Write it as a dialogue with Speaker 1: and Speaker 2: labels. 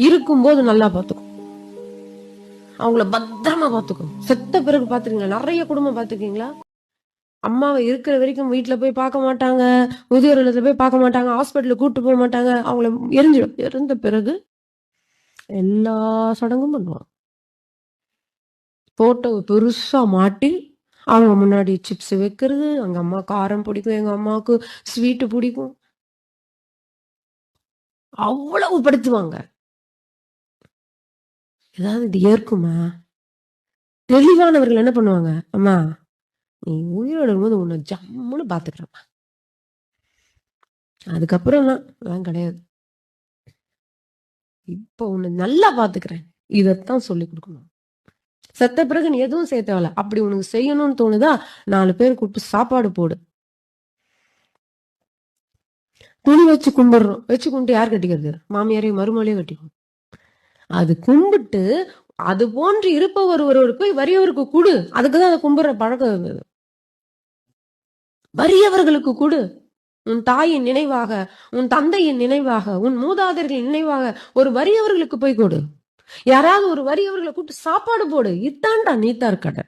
Speaker 1: இருக்கும்போது நல்லா பாத்துக்கும், அவங்கள பத்திரமா பாத்துக்கும். செத்த பிறகு பாத்துருக்கீங்களா? நிறைய குடும்பம் பாத்துருக்கீங்களா? அம்மாவை இருக்கிற வரைக்கும் வீட்டுல போய் பார்க்க மாட்டாங்க, முதியோர் இல்லத்துல போய் பார்க்க மாட்டாங்க, ஹாஸ்பிட்டலுக்கு கூட்டு போக மாட்டாங்க. அவங்கள எரிஞ்சிடும். இறந்த பிறகு எல்லா சடங்கும் பண்ணுவாங்க. போட்டோ பெருசா மாட்டி அவங்க முன்னாடி சிப்ஸ் வைக்கிறது. அங்க அம்மா காரம் பிடிக்கும், எங்க அம்மாவுக்கு ஸ்வீட்டு பிடிக்கும். அவ்வளவு படுத்துவாங்க. ஏதாவது இது ஏற்குமா? தெளிவானவர்கள் என்ன பண்ணுவாங்க? அம்மா, நீ உயிரோட இருக்கும்போது உன்னை ஜம்முன்னு பாத்துக்கிறேம்மா, அதுக்கப்புறம் கிடையாது, இப்ப உன்னை நல்லா பாத்துக்கிறேன், இதத்தான் சொல்லி கொடுக்கணும். செத்த பிறகு நீ எதுவும் செய்ய தேவையில்ல. அப்படி உனக்கு செய்யணும்னு தோணுதா, 4 பேர் கூப்பிட்டு சாப்பாடு போடு. துணி வச்சு கும்பிடுறோம். வச்சு கும்பிட்டு யார் கட்டிக்கிறது? மாமியாரையும் மருமகளையும் கட்டிக்கும். அது கும்பிட்டு அது போன்று இருப்பவர் ஒருவருக்கு போய் வறியவருக்கு கொடு. அதுக்குதான் அதை கும்பிடுற பழக்கம் இருந்தது. வறியவர்களுக்கு கொடு. உன் தாயின் நினைவாக, உன் தந்தையின் நினைவாக, உன் மூதாதையர்களின் நினைவாக ஒரு வறியவர்களுக்கு போய் கொடு. யாராவது ஒரு வறியவர்களை கூப்பிட்டு சாப்பாடு போடு. இதான்டா நீத்தார் கடை.